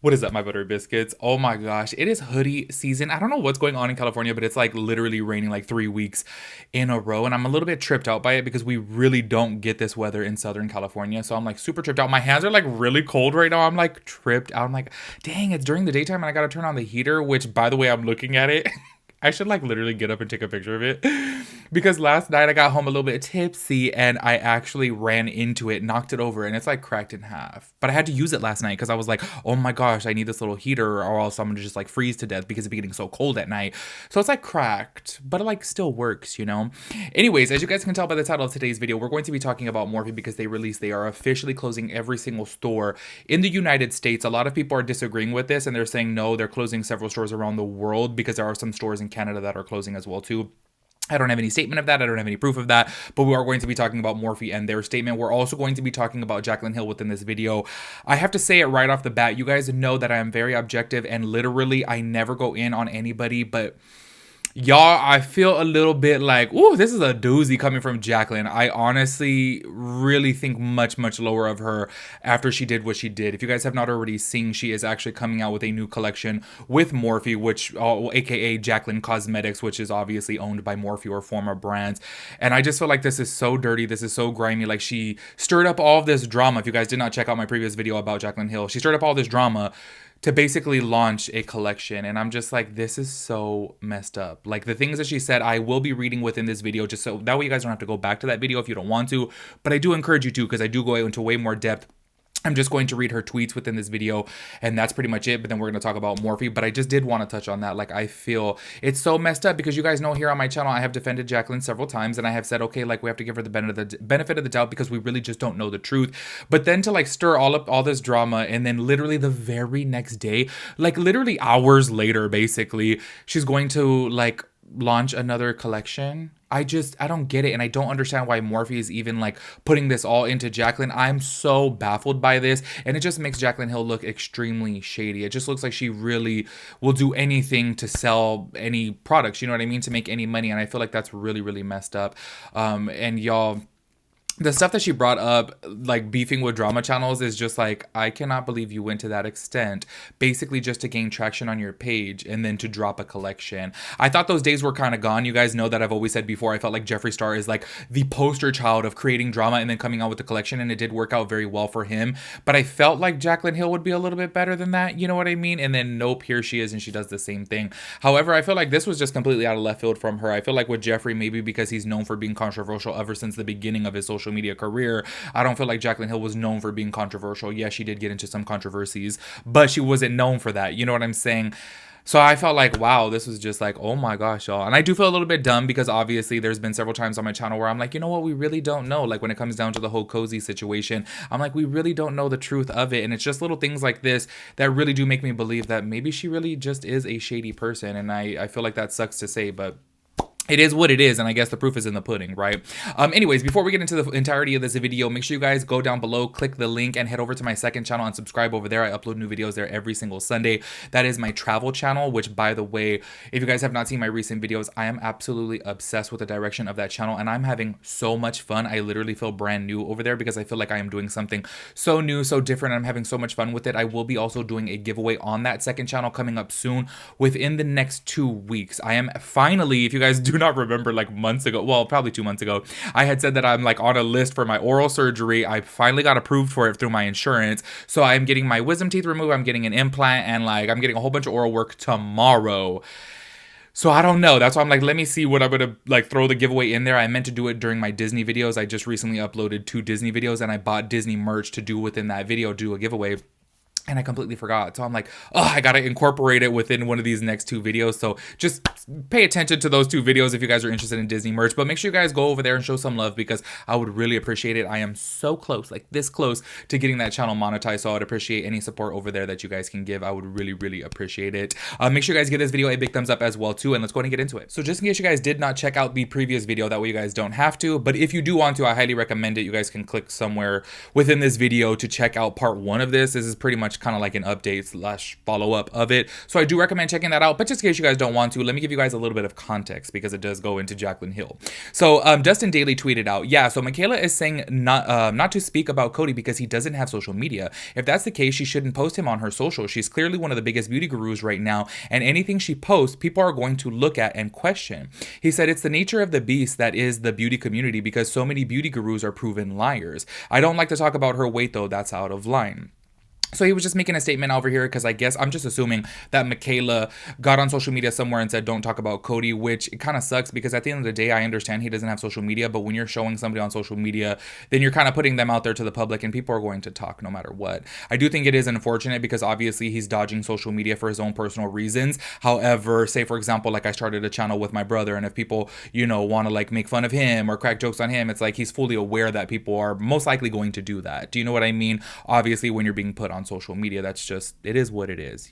What is up, my butter biscuits? Oh my gosh, it is hoodie season. I don't know what's going on in California, but it's like literally raining like 3 weeks in a row. And I'm a little bit tripped out by it because we really don't get this weather in Southern California. So I'm like super tripped out. My hands are like really cold right now. I'm like tripped out. I'm like, dang, it's during the daytime and I gotta turn on the heater, which by the way, I'm looking at it. I should like literally get up and take a picture of it because last night I got home a little bit tipsy and I actually ran into it, knocked it over, and it's like cracked in half. But I had to use it last night because I was like, oh my gosh, I need this little heater or else I'm gonna just like freeze to death because it's getting so cold at night. So it's like cracked, but it like still works, you know? Anyways, as you guys can tell by the title of today's video, we're going to be talking about Morphe because they are officially closing every single store in the United States. A lot of people are disagreeing with this and they're saying no, they're closing several stores around the world because there are some stores in Canada that are closing as well too. I don't have any statement of that. I don't have any proof of that, but we are going to be talking about Morphe and their statement. We're also going to be talking about Jaclyn Hill within this video. I have to say it right off the bat. You guys know that I am very objective and literally I never go in on anybody, but y'all, I feel a little bit like, ooh, this is a doozy coming from Jaclyn. I honestly really think much, much lower of her after she did what she did. If you guys have not already seen, she is actually coming out with a new collection with Morphe, which, aka Jaclyn Cosmetics, which is obviously owned by Morphe or former brands. And I just feel like this is so dirty. This is so grimy. Like she stirred up all of this drama. If you guys did not check out my previous video about Jaclyn Hill, she stirred up all this drama to basically launch a collection. And I'm just like, this is so messed up. Like the things that she said, I will be reading within this video just so that way you guys don't have to go back to that video if you don't want to. But I do encourage you to because I do go into way more depth. I'm just going to read her tweets within this video and that's pretty much it. But then we're going to talk about Morphe. But I just did want to touch on that. Like I feel it's so messed up because you guys know here on my channel, I have defended Jaclyn several times and I have said, okay, like we have to give her the benefit of the doubt because we really just don't know the truth. But then to like stir all this drama and then literally the very next day, like literally hours later, basically, she's going to like launch another collection. I don't get it. And I don't understand why Morphe is even like putting this all into Jaclyn. I'm so baffled by this. And it just makes Jaclyn Hill look extremely shady. It just looks like she really will do anything to sell any products, you know what I mean? To make any money. And I feel like that's really, really messed up. And y'all, the stuff that she brought up, like beefing with drama channels, is just like, I cannot believe you went to that extent, basically just to gain traction on your page and then to drop a collection. I thought those days were kind of gone. You guys know that I've always said before, I felt like Jeffree Star is like the poster child of creating drama and then coming out with the collection, and it did work out very well for him. But I felt like Jaclyn Hill would be a little bit better than that, you know what I mean? And then nope, here she is and she does the same thing. However, I feel like this was just completely out of left field from her. I feel like with Jeffree, maybe because he's known for being controversial ever since the beginning of his social media career, I don't feel like Jaclyn Hill was known for being controversial. Yes, she did get into some controversies, but she wasn't known for that. You know what I'm saying? So I felt like, wow, this was just like, oh my gosh, y'all. And I do feel a little bit dumb because obviously there's been several times on my channel where I'm like, you know what, we really don't know. Like when it comes down to the whole cozy situation, I'm like, we really don't know the truth of it. And it's just little things like this that really do make me believe that maybe she really just is a shady person. And I feel like that sucks to say, but it is what it is, and I guess the proof is in the pudding, right? Anyways, before we get into the entirety of this video, make sure you guys go down below, click the link, and head over to my second channel and subscribe over there. I upload new videos there every single Sunday. That is my travel channel, which, by the way, if you guys have not seen my recent videos, I am absolutely obsessed with the direction of that channel, and I'm having so much fun. I literally feel brand new over there because I feel like I am doing something so new, so different, and I'm having so much fun with it. I will be also doing a giveaway on that second channel coming up soon within the next 2 weeks. I am finally, if you guys do not remember, like months ago, well, probably 2 months ago, I had said that I'm like on a list for my oral surgery. I finally got approved for it through my insurance. So I'm getting my wisdom teeth removed. I'm getting an implant and like I'm getting a whole bunch of oral work tomorrow. So I don't know. That's why I'm like, let me see what I'm going to like throw the giveaway in there. I meant to do it during my Disney videos. I just recently uploaded 2 Disney videos and I bought Disney merch to do within that video, do a giveaway. And I completely forgot. So I'm like, oh, I got to incorporate it within one of these next 2 videos. So just pay attention to those 2 videos if you guys are interested in Disney merch. But make sure you guys go over there and show some love because I would really appreciate it. I am so close, like this close to getting that channel monetized. So I would appreciate any support over there that you guys can give. I would really, really appreciate it. Make sure you guys give this video a big thumbs up as well too. And let's go ahead and get into it. So just in case you guys did not check out the previous video, that way you guys don't have to. But if you do want to, I highly recommend it. You guys can click somewhere within this video to check out part 1 of this. This is pretty much much kind of like an update slash follow-up of it. So I do recommend checking that out. But just in case you guys don't want to, let me give you guys a little bit of context because it does go into Jaclyn Hill. So Dustin Daly tweeted out, yeah, so Michaela is saying not to speak about Cody because he doesn't have social media. If that's the case, she shouldn't post him on her social. She's clearly one of the biggest beauty gurus right now, and anything she posts, people are going to look at and question. He said it's the nature of the beast that is the beauty community because so many beauty gurus are proven liars. I don't like to talk about her weight though, that's out of line. So he was just making a statement over here because I guess I'm just assuming that Michaela got on social media somewhere and said, don't talk about Cody, which it kind of sucks because at the end of the day, I understand he doesn't have social media, but when you're showing somebody on social media, then you're kind of putting them out there to the public and people are going to talk no matter what. I do think it is unfortunate because obviously he's dodging social media for his own personal reasons. However, say for example, like I started a channel with my brother and if people, want to like make fun of him or crack jokes on him, it's like he's fully aware that people are most likely going to do that. Do you know what I mean? Obviously, when you're being put on social media, that's just, it is what it is,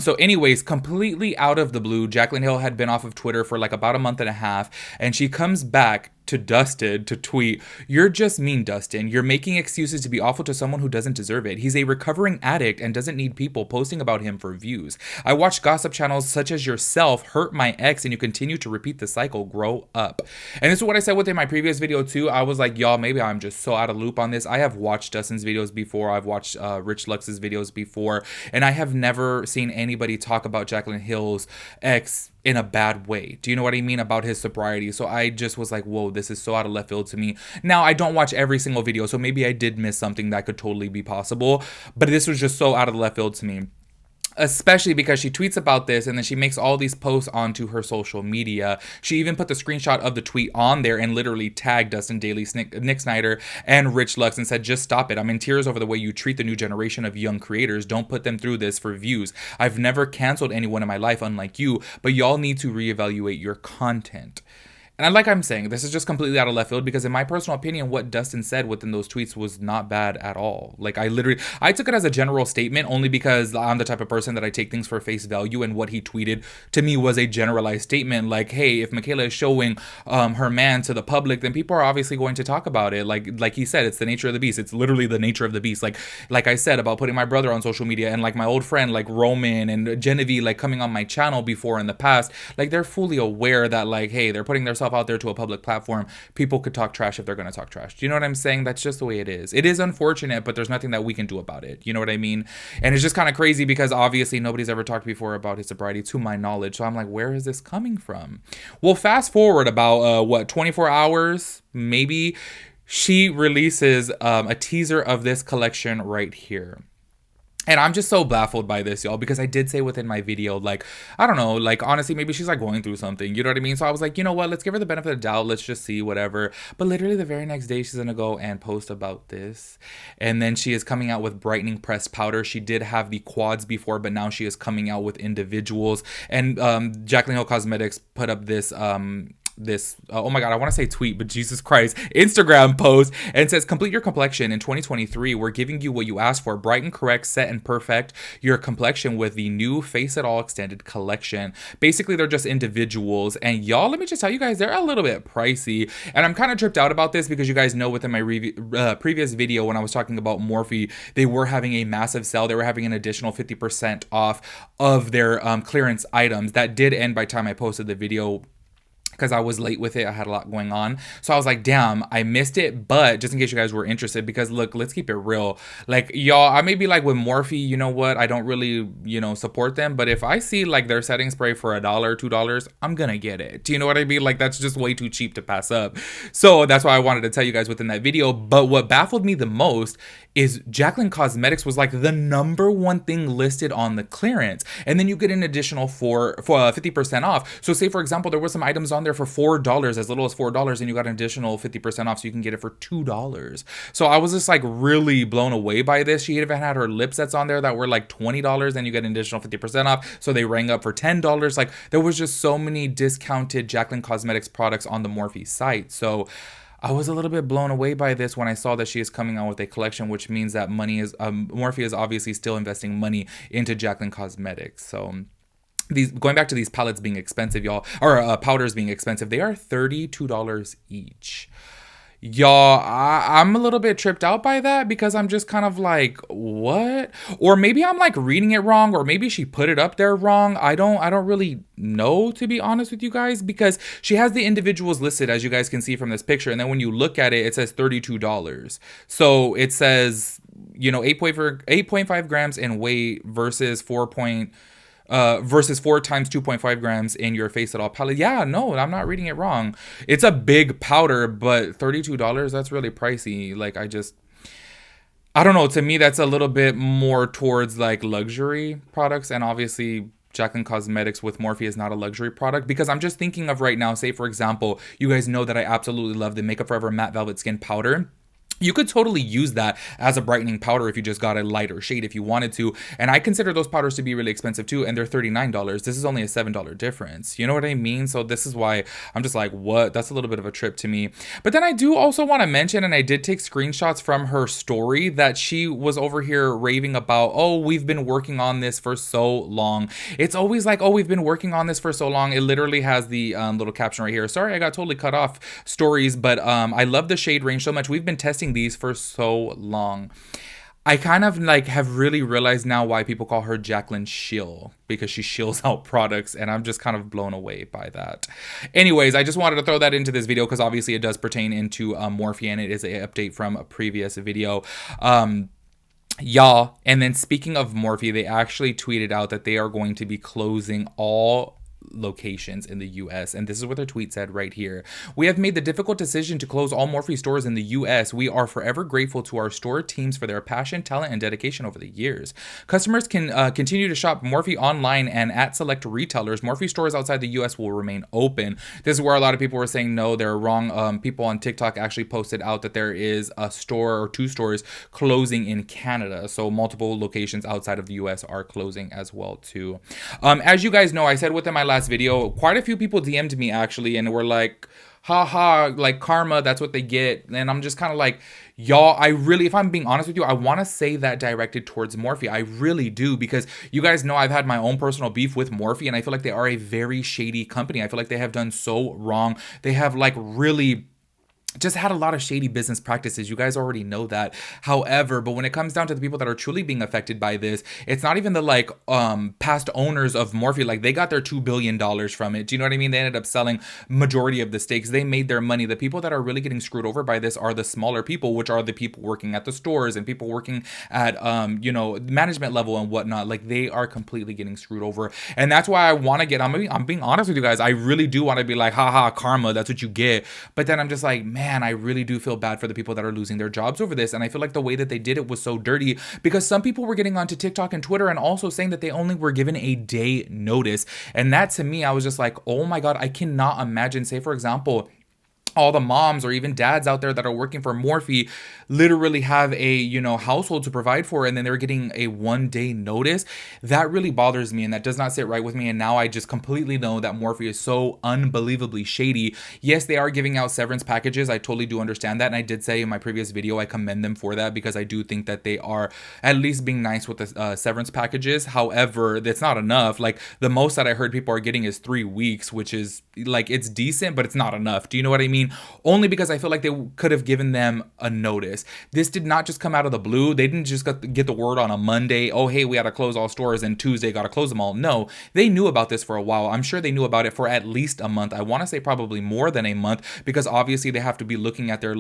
so anyways, completely out of the blue, Jaclyn Hill had been off of Twitter for like about a month and a half, and she comes back to Dustin to tweet, "You're just mean, Dustin. You're making excuses to be awful to someone who doesn't deserve it. He's a recovering addict and doesn't need people posting about him for views. I watch gossip channels such as yourself hurt my ex and you continue to repeat the cycle. Grow up." And this is what I said within my previous video too. I was like, y'all, maybe I'm just so out of loop on this. I have watched Dustin's videos before. I've watched Rich Lux's videos before, and I have never seen anybody talk about Jaclyn Hill's ex in a bad way. Do you know what I mean? About his sobriety. So I just was like, whoa, this is so out of left field to me. Now, I don't watch every single video, so maybe I did miss something that could totally be possible, but this was just so out of left field to me. Especially because she tweets about this and then she makes all these posts onto her social media. She even put the screenshot of the tweet on there and literally tagged Dustin Daly, Nick Snyder, and Rich Lux and said, "Just stop it. I'm in tears over the way you treat the new generation of young creators. Don't put them through this for views. I've never canceled anyone in my life unlike you, but y'all need to reevaluate your content." And like I'm saying, this is just completely out of left field because in my personal opinion, what Dustin said within those tweets was not bad at all. Like I took it as a general statement only because I'm the type of person that I take things for face value, and what he tweeted to me was a generalized statement like, hey, if Michaela is showing her man to the public, then people are obviously going to talk about it. Like he said, it's the nature of the beast. It's literally the nature of the beast. Like I said about putting my brother on social media and like my old friend like Roman and Genevieve like coming on my channel before in the past, like they're fully aware that like, hey, they're putting themselves out there to a public platform. People could talk trash if they're going to talk trash. Do you know what I'm saying? That's just the way it is. It is unfortunate, but there's nothing that we can do about it. You know what I mean? And it's just kind of crazy because obviously nobody's ever talked before about his sobriety to my knowledge. So I'm like, where is this coming from? Well, fast forward about 24 hours, maybe, she releases a teaser of this collection right here. And I'm just so baffled by this, y'all, because I did say within my video, like, I don't know, like, honestly, maybe she's, like, going through something, you know what I mean? So I was like, you know what, let's give her the benefit of the doubt, let's just see, whatever. But literally the very next day, she's gonna go and post about this. And then she is coming out with brightening pressed powder. She did have the quads before, but now she is coming out with individuals. And Jaclyn Hill Cosmetics put up this oh my god, I want to say tweet, but Jesus Christ, Instagram post, and says, "Complete your complexion in 2023. We're giving you what you asked for. Brighten, correct, set, and perfect your complexion with the new Face It All extended collection." Basically, they're just individuals, and y'all, let me just tell you guys, they're a little bit pricey, and I'm kind of tripped out about this because you guys know within my previous video when I was talking about Morphe, they were having a massive sale. They were having an additional 50% off of their clearance items. That did end by the time I posted the video, because I was late with it. I had a lot going on. So I was like, damn, I missed it. But just in case you guys were interested, because look, let's keep it real. Like, y'all, I may be like with Morphe, you know what? I don't really, support them. But if I see like their setting spray for $1, $2, I'm gonna get it. Do you know what I mean? Like, that's just way too cheap to pass up. So that's why I wanted to tell you guys within that video. But what baffled me the most is Jaclyn Cosmetics was like the #1 thing listed on the clearance. And then you get an additional for 50% off. So say, for example, there were some items on there for $4, as little as $4, and you got an additional 50% off, so you can get it for $2. So I was just like really blown away by this. She even had her lip sets on there that were like $20, and you get an additional 50% off, so they rang up for $10. Like, there was just so many discounted Jaclyn Cosmetics products on the Morphe site. So I was a little bit blown away by this when I saw that she is coming out with a collection, which means that Morphe is obviously still investing money into Jaclyn Cosmetics. So going back to these palettes being expensive, y'all, or powders being expensive, they are $32 each. Y'all, I'm a little bit tripped out by that because I'm just kind of like, what? Or maybe I'm like reading it wrong, or maybe she put it up there wrong. I don't really know, to be honest with you guys, because she has the individuals listed, as you guys can see from this picture, and then when you look at it, it says $32. So it says, 8.5 grams in weight versus versus 4 times 2.5 grams in your face at all palette. Yeah, no, I'm not reading it wrong. It's a big powder, but $32, that's really pricey. Like, I don't know. To me, that's a little bit more towards like luxury products. And obviously, Jaclyn Cosmetics with Morphe is not a luxury product, because I'm just thinking of right now, say, for example, you guys know that I absolutely love the Makeup Forever Matte Velvet Skin Powder. You could totally use that as a brightening powder if you just got a lighter shade if you wanted to. And I consider those powders to be really expensive too, and they're $39. This is only a $7 difference. You know what I mean? So this is why I'm just like, what? That's a little bit of a trip to me. But then I do also want to mention, and I did take screenshots from her story, that she was over here raving about, oh, we've been working on this for so long. It's always like, oh, we've been working on this for so long. It literally has the little caption right here. Sorry, I got totally cut off stories, but I love the shade range so much. We've been testing these for so long. I kind of like have really realized now why people call her Jaclyn Shill, because she shills out products, and I'm just kind of blown away by that. Anyways, I just wanted to throw that into this video because obviously it does pertain into Morphe, and it is an update from a previous video. Y'all, and then speaking of Morphe, they actually tweeted out that they are going to be closing all locations in the US, and this is what their tweet said right here. We have made the difficult decision to close all Morphe stores in the US. We are forever grateful to our store teams for their passion, talent, and dedication over the years. Customers can continue to shop Morphe online and at select retailers. Morphe stores outside the US will remain open. This is where a lot of people were saying no, they're wrong. People on TikTok actually posted out that there is a store or 2 stores closing in Canada, so multiple locations outside of the US are closing as well too. As you guys know, I said within my last video, quite a few people DM'd me actually and were like, haha, like karma, that's what they get. And I'm just kind of like, y'all, I really, if I'm being honest with you, I want to say that directed towards Morphe. I really do, because you guys know I've had my own personal beef with Morphe, and I feel like they are a very shady company. I feel like they have done so wrong. They have like really just had a lot of shady business practices. You guys already know that. However, but when it comes down to the people that are truly being affected by this, it's not even the like past owners of Morphe. Like, they got their $2 billion from it. Do you know what I mean? They ended up selling majority of the stakes. They made their money. The people that are really getting screwed over by this are the smaller people, which are the people working at the stores and people working at management level and whatnot. Like, they are completely getting screwed over. And that's why I want to get, I'm being honest with you guys. I really do want to be like, haha, karma, that's what you get. But then I'm just like, man, I really do feel bad for the people that are losing their jobs over this. And I feel like the way that they did it was so dirty, because some people were getting onto TikTok and Twitter and also saying that they only were given a day notice. And that, to me, I was just like, oh my God, I cannot imagine, say, for example, all the moms or even dads out there that are working for Morphe literally have a household to provide for, and then they're getting a 1-day notice. That really bothers me, and that does not sit right with me. And now I just completely know that Morphe is so unbelievably shady. Yes, they are giving out severance packages. I totally do understand that, and I did say in my previous video I commend them for that, because I do think that they are at least being nice with the severance packages. However, that's not enough. Like, the most that I heard people are getting is 3 weeks, which is like, it's decent, but it's not enough. Do you know what I mean? Only because I feel like they could have given them a notice. This did not just come out of the blue. They didn't just get the word on a Monday, oh, hey, we got to close all stores, and Tuesday got to close them all. No, they knew about this for a while. I'm sure they knew about it for at least a month. I want to say probably more than a month, because obviously they have to be looking at their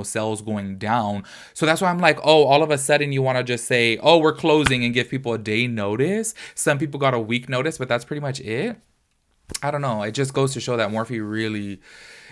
sales going down. So that's why I'm like, oh, all of a sudden you want to just say, oh, we're closing, and give people a day notice. Some people got a week notice, but that's pretty much it. I don't know. It just goes to show that Morphe really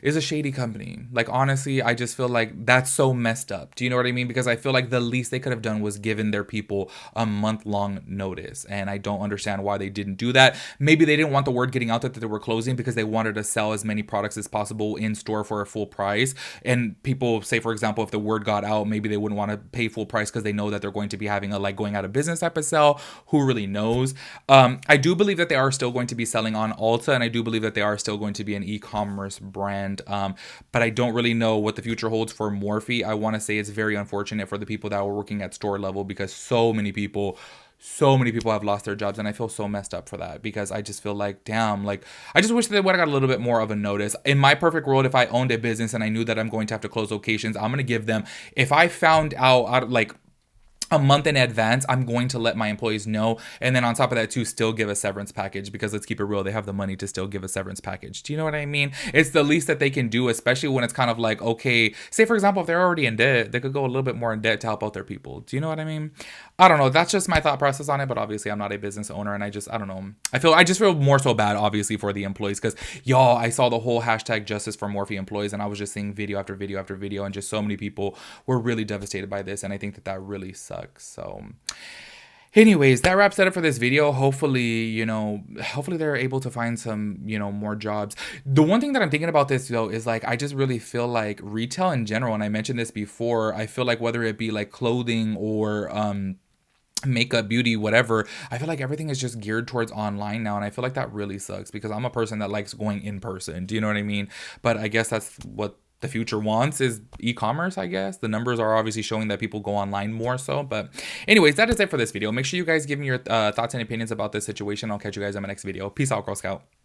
is a shady company. Like, honestly, I just feel like that's so messed up. Do you know what I mean? Because I feel like the least they could have done was given their people a month-long notice. And I don't understand why they didn't do that. Maybe they didn't want the word getting out that they were closing because they wanted to sell as many products as possible in store for a full price. And people say, for example, if the word got out, maybe they wouldn't want to pay full price because they know that they're going to be having a going out of business type of sell. Who really knows? I do believe that they are still going to be selling on Ulta, and I do believe that they are still going to be an e-commerce brand. But I don't really know what the future holds for Morphe. I want to say it's very unfortunate for the people that were working at store level, because so many people So many people have lost their jobs, and I feel so messed up for that because I just feel like, damn, like I just wish that they would have got a little bit more of a notice. In my perfect world, if I owned a business and I knew that I'm going to have to close locations, I'm gonna give them, if I found out like a month in advance, I'm going to let my employees know. And then on top of that too, still give a severance package, because let's keep it real, they have the money to still give a severance package. Do you know what I mean? It's the least that they can do, especially when it's kind of like, okay, say for example, if they're already in debt, they could go a little bit more in debt to help out their people. Do you know what I mean? I don't know. That's just my thought process on it. But obviously I'm not a business owner, and I don't know. I just feel more so bad obviously for the employees, because y'all, I saw the whole hashtag justice for Morphe employees, and I was just seeing video after video after video, and just so many people were really devastated by this. And I think that that really sucks. So anyways, that wraps it up for this video. Hopefully, hopefully they're able to find some, more jobs. The one thing that I'm thinking about this though is like, I just really feel like retail in general, and I mentioned this before, I feel like whether it be like clothing or makeup, beauty, whatever, I feel like everything is just geared towards online now, and I feel like that really sucks, because I'm a person that likes going in person. Do you know what I mean? But I guess that's what the future wants, is e-commerce. I guess the numbers are obviously showing that people go online more so. But anyways, that is it for this video. Make sure you guys give me your thoughts and opinions about this situation. I'll catch you guys in my next video. Peace out, Girl Scout.